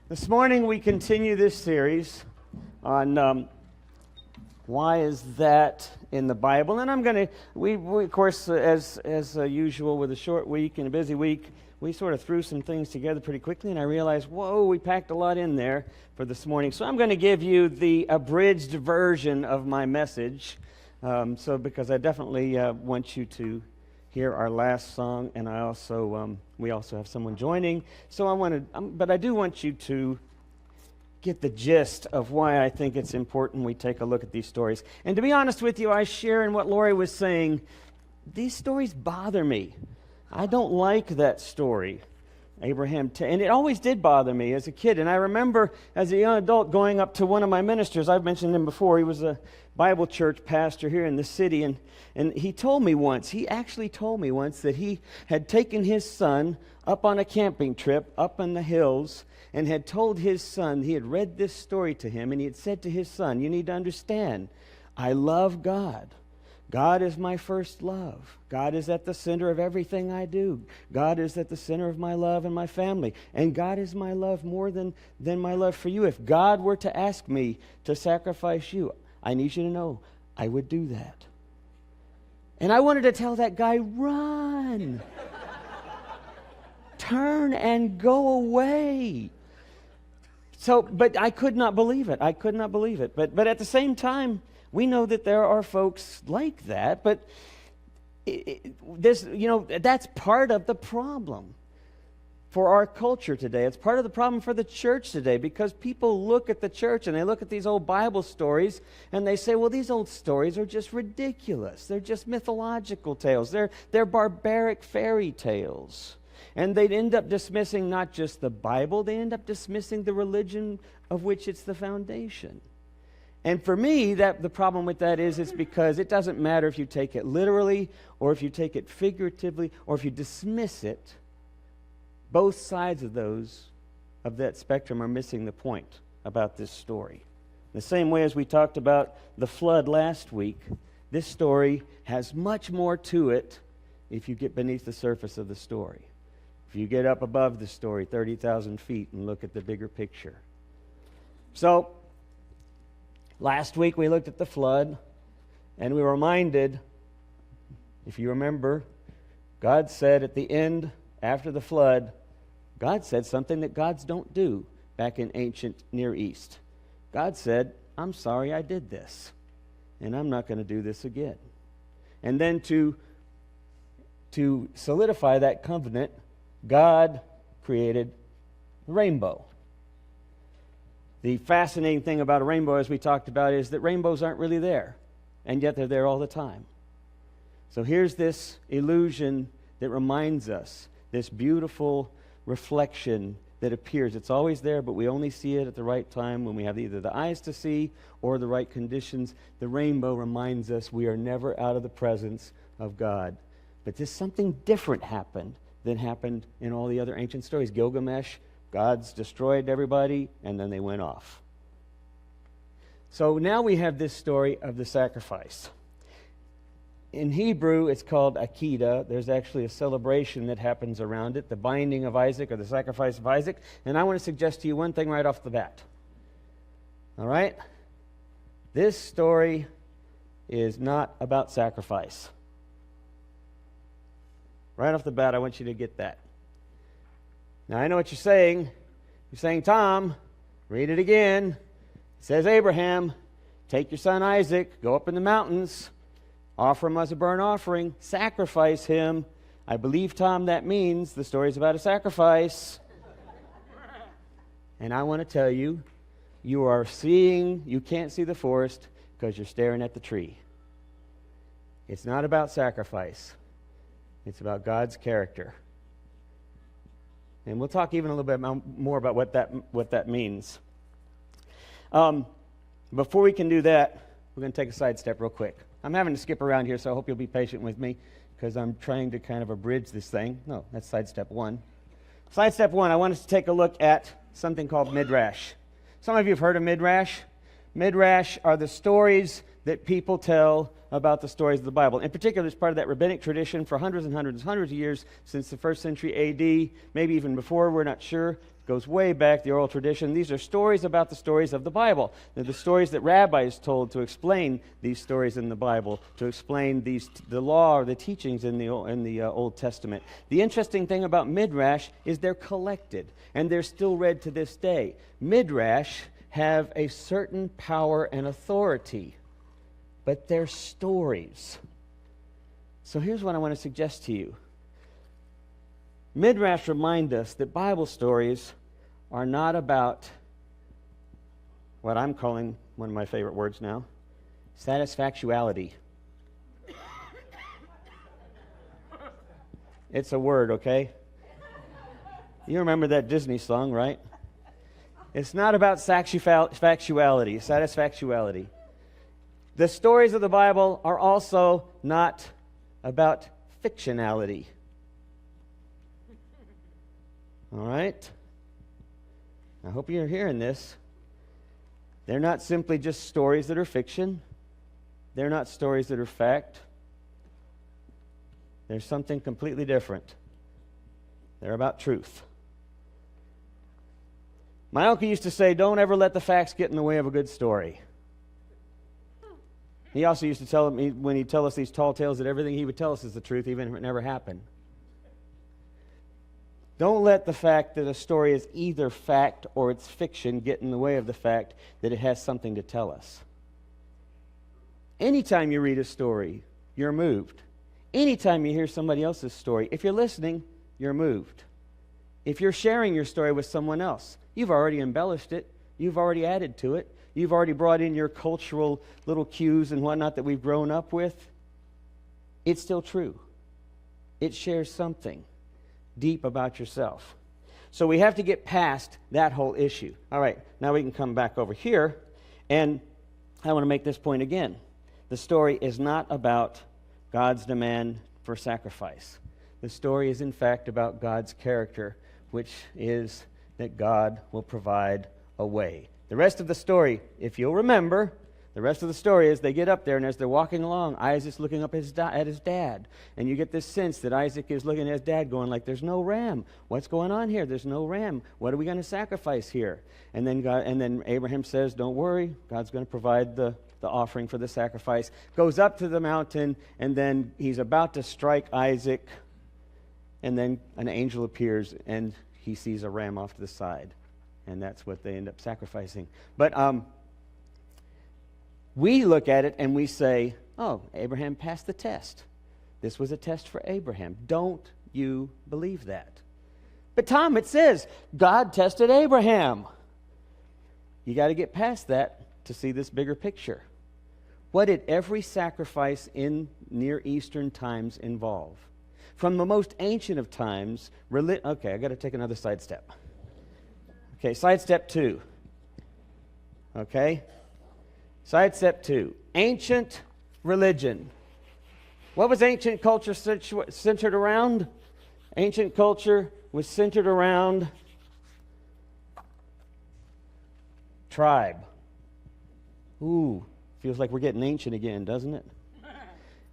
This morning we continue this series on why is that in the Bible, and I'm going to we of course as usual with a short week and a busy week, we sort of threw some things together pretty quickly, and I realized, whoa, we packed a lot in there for this morning. So I'm going to give you the abridged version of my message, because I definitely want you to hear our last song, and I also we also have someone joining. So but I do want you to get the gist of why I think it's important we take a look at these stories. And to be honest with you, I share in what Lori was saying. These stories bother me. I don't like that story, Abraham, and it always did bother me as a kid. And I remember as a young adult going up to one of my ministers. I've mentioned him before. He was a Bible church pastor here in the city, and he actually told me once that he had taken his son up on a camping trip up in the hills and had told his son, he had read this story to him, and he had said to his son, "You need to understand, I love God. God is my first love. God is at the center of everything I do. God is at the center of my love and my family. And God is my love more than my love for you. If God were to ask me to sacrifice you, I need you to know I would do that." And I wanted to tell that guy, run. Turn and go away. But I could not believe it. But at the same time, we know that there are folks like that, but that's part of the problem for our culture today. It's part of the problem for the church today, because people look at the church and they look at these old Bible stories and they say, well, these old stories are just ridiculous. They're just mythological tales. They're barbaric fairy tales. And they'd end up dismissing not just the Bible, they end up dismissing the religion of which it's the foundation. And for me, the problem with that is it's because it doesn't matter if you take it literally or if you take it figuratively or if you dismiss it. Both sides of that spectrum are missing the point about this story. The same way as we talked about the flood last week, this story has much more to it if you get beneath the surface of the story. If you get up above the story 30,000 feet and look at the bigger picture. So, last week we looked at the flood, and we were reminded, if you remember, God said at the end, after the flood, God said something that gods don't do back in ancient Near East. God said, "I'm sorry I did this, and I'm not going to do this again." And then to solidify that covenant, God created the rainbow. The fascinating thing about a rainbow, as we talked about, is that rainbows aren't really there, and yet they're there all the time. So here's this illusion that reminds us, this beautiful reflection that appears. It's always there, but we only see it at the right time when we have either the eyes to see or the right conditions. The rainbow reminds us we are never out of the presence of God. But there's something different happened than happened in all the other ancient stories. Gilgamesh, gods destroyed everybody, and then they went off. So now we have this story of the sacrifice. In Hebrew, it's called Akedah. There's actually a celebration that happens around it, the binding of Isaac, or the sacrifice of Isaac. And I want to suggest to you one thing right off the bat. All right? This story is not about sacrifice. Right off the bat, I want you to get that. Now, I know what you're saying. You're saying, "Tom, read it again. It says, Abraham, take your son Isaac, go up in the mountains, offer him as a burnt offering, sacrifice him." I believe, Tom, that means the story's about a sacrifice. And I want to tell you, you can't see the forest because you're staring at the tree. It's not about sacrifice. It's about God's character. And we'll talk even a little bit more about what that means. Before we can do that, we're going to take a side step real quick. I'm having to skip around here, so I hope you'll be patient with me because I'm trying to kind of abridge this thing. No, that's side step one. Side step one, I want us to take a look at something called Midrash. Some of you have heard of Midrash. Midrash are the stories that people tell about the stories of the Bible. In particular, it's part of that rabbinic tradition for hundreds of years, since the 1st century A.D., maybe even before, we're not sure. goes way back, the oral tradition. These are stories about the stories of the Bible. They're the stories that rabbis told to explain these stories in the Bible, to explain the law or the teachings in the Old Testament. The interesting thing about Midrash is they're collected, and they're still read to this day. Midrash have a certain power and authority, but they're stories. So here's what I want to suggest to you. Midrash remind us that Bible stories are not about what I'm calling, one of my favorite words now, satisfactuality. It's a word, okay? You remember that Disney song, right? It's not about satisfactuality. The stories of the Bible are also not about fictionality. All right? I hope you're hearing this. They're not simply just stories that are fiction. They're not stories that are fact. There's something completely different. They're about truth. My uncle used to say, don't ever let the facts get in the way of a good story. He also used to tell me, when he'd tell us these tall tales, that everything he would tell us is the truth, even if it never happened. Don't let the fact that a story is either fact or it's fiction get in the way of the fact that it has something to tell us. Anytime you read a story, you're moved. Anytime you hear somebody else's story, if you're listening, you're moved. If you're sharing your story with someone else, you've already embellished it. You've already added to it. You've already brought in your cultural little cues and whatnot that we've grown up with. It's still true. It shares something deep about yourself. So we have to get past that whole issue. All right, now we can come back over here, and I want to make this point again. The story is not about God's demand for sacrifice. The story is, in fact, about God's character, which is that God will provide a way. The rest of the story, if you'll remember, the rest of the story is they get up there, and as they're walking along, Isaac's looking up at his dad. And you get this sense that Isaac is looking at his dad going like, there's no ram. What's going on here? There's no ram. What are we going to sacrifice here? And then Abraham says, don't worry. God's going to provide the offering for the sacrifice. Goes up to the mountain, and then he's about to strike Isaac. And then an angel appears, and he sees a ram off to the side. And that's what they end up sacrificing. But we look at it and we say, oh, Abraham passed the test. This was a test for Abraham. Don't you believe that? But Tom, it says God tested Abraham. You got to get past that to see this bigger picture. What did every sacrifice in Near Eastern times involve? From the most ancient of times, okay, I got to take another sidestep. Okay, sidestep 2. Okay? Sidestep 2. Ancient religion. What was ancient culture centered around? Ancient culture was centered around tribe. Ooh, feels like we're getting ancient again, doesn't it?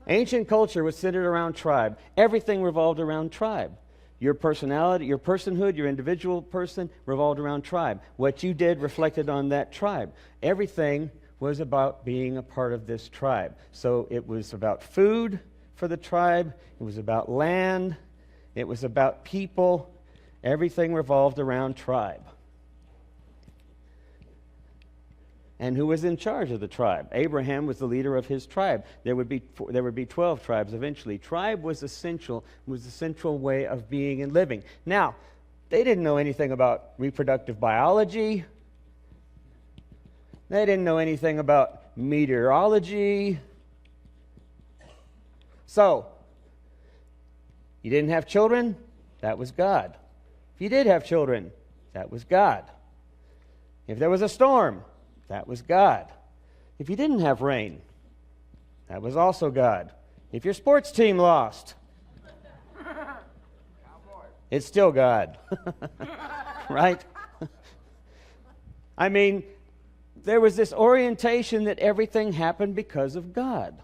Ancient culture was centered around tribe. Everything revolved around tribe. Your personality, your personhood, your individual person revolved around tribe. What you did reflected on that tribe. Everything was about being a part of this tribe. So it was about food for the tribe. It was about land. It was about people. Everything revolved around tribe. And who was in charge of the tribe? Abraham was the leader of his tribe. There would be 12 tribes eventually. Tribe was the central way of being and living. Now, they didn't know anything about reproductive biology. They didn't know anything about meteorology. So, you didn't have children? That was God. If you did have children, that was God. If there was a storm, that was God. If you didn't have rain, that was also God. If your sports team lost, it's still God. Right? I mean, there was this orientation that everything happened because of God.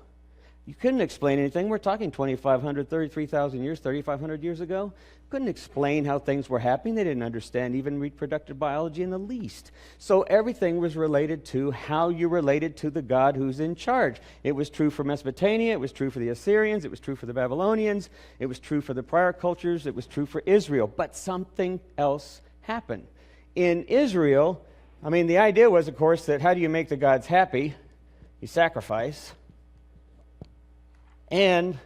You couldn't explain anything. We're talking 2,500, 33,000 years, 3,500 years ago. couldn't explain how things were happening. They didn't understand even reproductive biology in the least. So everything was related to how you related to the God who's in charge. It was true for Mesopotamia. It was true for the Assyrians. It was true for the Babylonians. It was true for the prior cultures. It was true for Israel. But something else happened. In Israel, the idea was, of course, that how do you make the gods happy? You sacrifice. And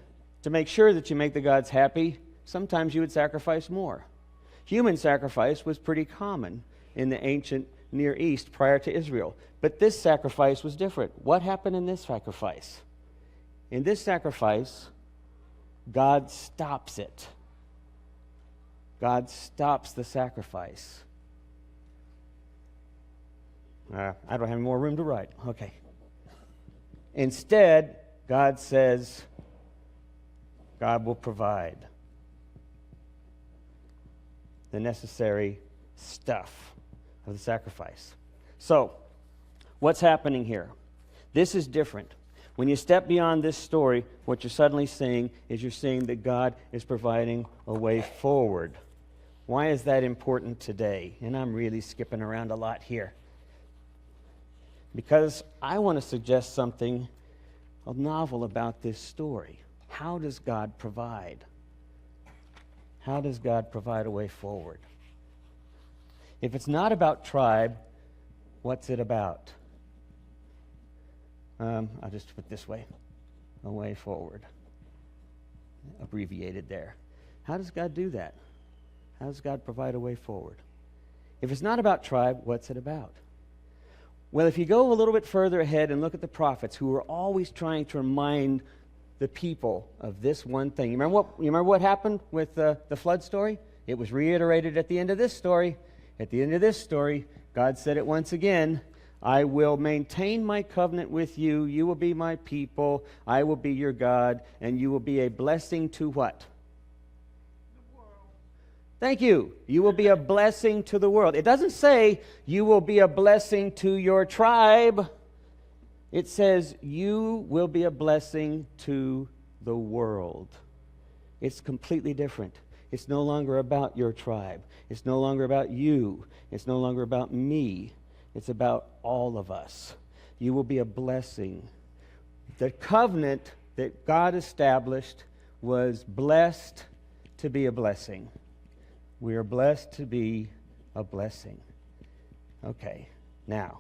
to make sure that you make the gods happy, sometimes you would sacrifice more. Human sacrifice was pretty common in the ancient Near East prior to Israel. But this sacrifice was different. What happened in this sacrifice? In this sacrifice, God stops it. God stops the sacrifice. I don't have any more room to write. Okay. Instead, God says, God will provide the necessary stuff of the sacrifice. So, what's happening here? This is different. When you step beyond this story, what you're suddenly seeing is you're seeing that God is providing a way forward. Why is that important today? And I'm really skipping around a lot here. Because I want to suggest something novel about this story. How does God provide? How does God provide a way forward? If it's not about tribe, what's it about? I'll just put it this way. A way forward. Abbreviated there. How does God do that? How does God provide a way forward? If it's not about tribe, what's it about? Well, if you go a little bit further ahead and look at the prophets who were always trying to remind the people of this one thing. You remember what happened with the flood story? It was reiterated at the end of this story. At the end of this story, God said it once again, I will maintain my covenant with you. You will be my people. I will be your God. And you will be a blessing to what? The world. Thank you. You will be a blessing to the world. It doesn't say you will be a blessing to your tribe. It says you will be a blessing to the world. It's completely different. It's no longer about your tribe. It's no longer about you. It's no longer about me. It's about all of us. You will be a blessing. The covenant that God established was blessed to be a blessing. We are blessed to be a blessing. Okay, now,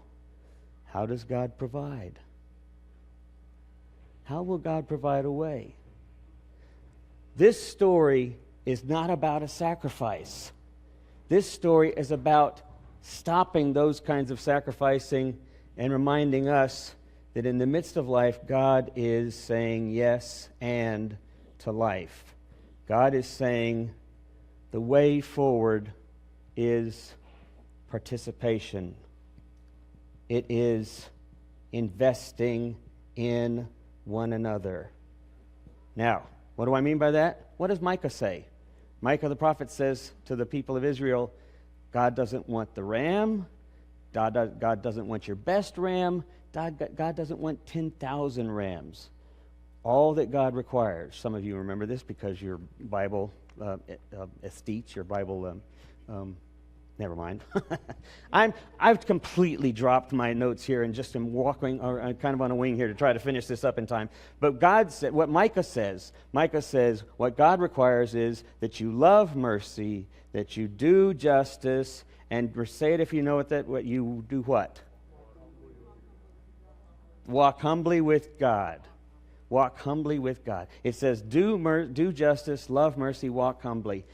how does God provide? How will God provide a way? This story is not about a sacrifice. This story is about stopping those kinds of sacrificing and reminding us that in the midst of life, God is saying yes and to life. God is saying the way forward is participation. It is investing in one another. Now, what do I mean by that? What does Micah say? Micah the prophet says to the people of Israel, God doesn't want the ram. God doesn't want your best ram. God doesn't want 10,000 rams. All that God requires, some of you remember this because your Bible aesthetes, your Bible, never mind. I've completely dropped my notes here and just am walking or kind of on a wing here to try to finish this up in time. But God said, what Micah says, what God requires is that you love mercy, that you do justice, and say it if you know what you do what? Walk humbly with God. Walk humbly with God. It says, do justice, love mercy, walk humbly.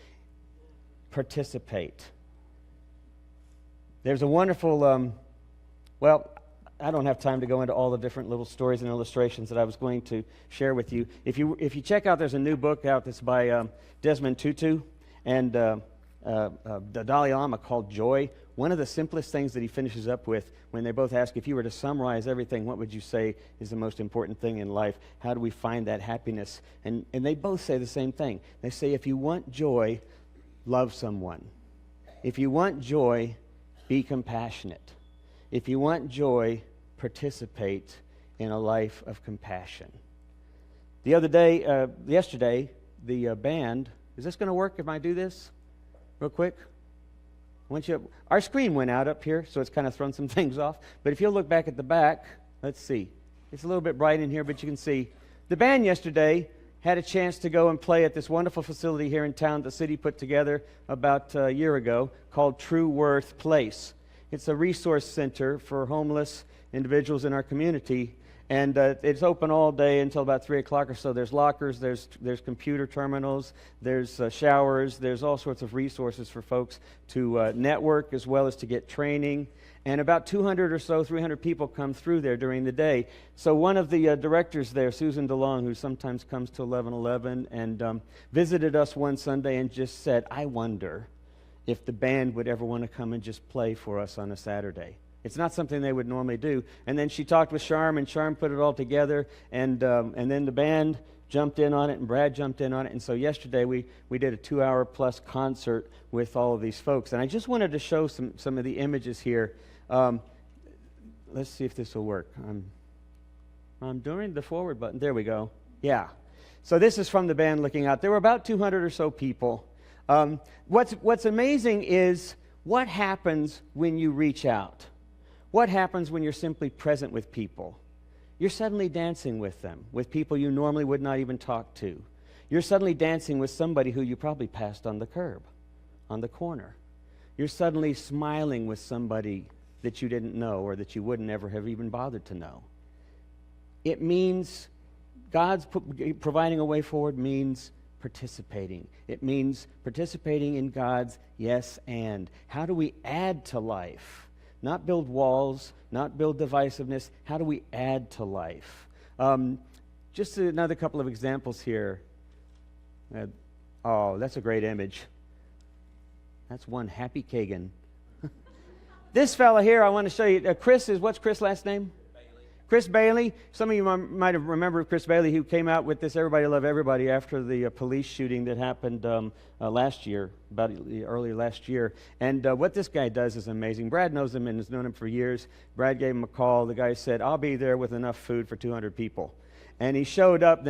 Participate. There's a wonderful, I don't have time to go into all the different little stories and illustrations that I was going to share with you. If you check out, there's a new book out that's by Desmond Tutu and the Dalai Lama called Joy. One of the simplest things that he finishes up with when they both ask, if you were to summarize everything, what would you say is the most important thing in life? How do we find that happiness? And they both say the same thing. They say, if you want joy, love someone. If you want joy, be compassionate. If you want joy, participate in a life of compassion. Yesterday, the band Is this going to work if I do this real quick? Our screen went out up here, so it's kind of thrown some things off. But if you'll look back at the back, let's see. It's a little bit bright in here, but you can see. The band yesterday had a chance to go and play at this wonderful facility here in town the city put together about a year ago called True Worth Place. It's a resource center for homeless individuals in our community. And it's open all day until about 3 o'clock or so. There's lockers, there's computer terminals, there's showers, there's all sorts of resources for folks to network as well as to get training. And about 200 or so, 300 people come through there during the day. So one of the directors there, Susan DeLong, who sometimes comes to 11:11, and visited us one Sunday and just said, I wonder if the band would ever want to come and just play for us on a Saturday. It's not something they would normally do. And then she talked with Sharm, and Sharm put it all together, and then the band jumped in on it, and Brad jumped in on it. And so yesterday we did a 2-hour-plus concert with all of these folks. And I just wanted to show some of the images here. Let's see if this will work. I'm doing the forward button. There we go. Yeah. So this is from the band looking out. There were about 200 or so people. What's amazing is what happens when you reach out. What happens when you're simply present with people? You're suddenly dancing with them, with people you normally would not even talk to. You're suddenly dancing with somebody who you probably passed on the curb, on the corner. You're suddenly smiling with somebody that you didn't know or that you wouldn't ever have even bothered to know. It means God's providing a way forward means participating. It means participating in God's yes and. How do we add to life? Not build walls, not build divisiveness. How do we add to life? Just another couple of examples here. That's a great image. That's one happy Kagan. This fella here, I want to show you. What's Chris' last name? Chris Bailey. Some of you might have remembered Chris Bailey, who came out with this Everybody Love Everybody after the police shooting that happened last year, early last year. And what this guy does is amazing. Brad knows him and has known him for years. Brad gave him a call. The guy said, I'll be there with enough food for 200 people. And he showed up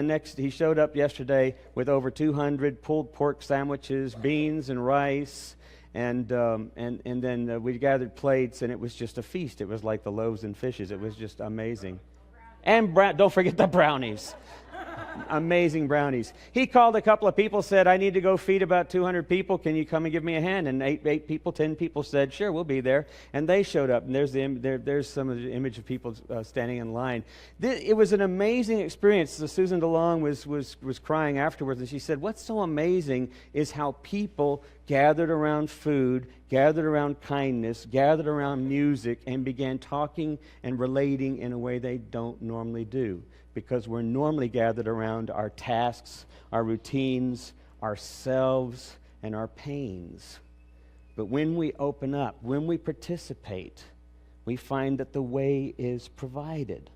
yesterday with over 200 pulled pork sandwiches, beans and rice. And then we gathered plates, and it was just a feast. It was like the loaves and fishes. It was just amazing. And don't forget the brownies. Amazing brownies. He called a couple of people, said, I need to go feed about 200 people. Can you come and give me a hand? And 10 people said, sure, we'll be there. And they showed up. And there's some of the image of people standing in line. It was an amazing experience. Susan DeLong was crying afterwards, and she said, what's so amazing is how people gathered around food, gathered around kindness, gathered around music, and began talking and relating in a way they don't normally do. Because we're normally gathered around our tasks, our routines, ourselves, and our pains. But when we open up, when we participate, we find that the way is provided.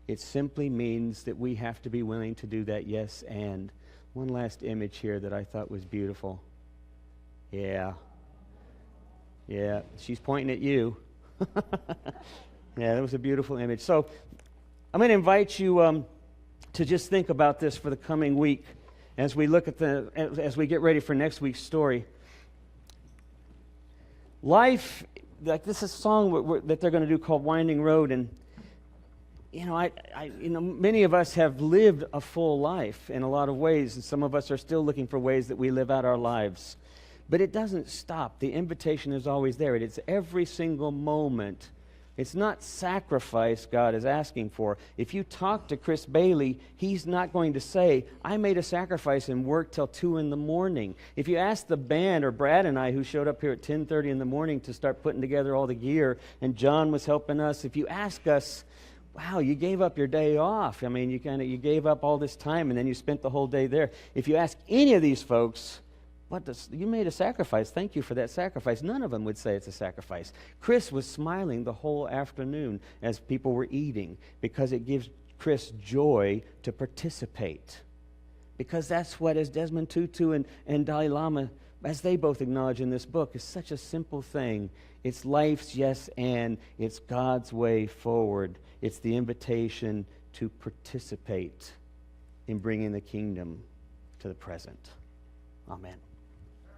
It simply means that we have to be willing to do that yes and. One last image here that I thought was beautiful. Yeah, she's pointing at you. Yeah, that was a beautiful image. So I'm going to invite you to just think about this for the coming week as we look at as we get ready for next week's story. Life, like this is a song that they're going to do called Winding Road, and many of us have lived a full life in a lot of ways, and some of us are still looking for ways that we live out our lives. But it doesn't stop. The invitation is always there. It's every single moment. It's not sacrifice God is asking for. If you talk to Chris Bailey, he's not going to say, I made a sacrifice and worked till 2 in the morning. If you ask the band or Brad and I, who showed up here at 10:30 in the morning to start putting together all the gear, and John was helping us, if you ask us, wow, you gave up your day off. I mean, you gave up all this time and then you spent the whole day there. If you ask any of these folks, you made a sacrifice. Thank you for that sacrifice. None of them would say it's a sacrifice. Chris was smiling the whole afternoon as people were eating because it gives Chris joy to participate. Because that's what, as Desmond Tutu and Dalai Lama, as they both acknowledge in this book, is such a simple thing. It's life's yes and. It's God's way forward. It's the invitation to participate in bringing the kingdom to the present. Amen.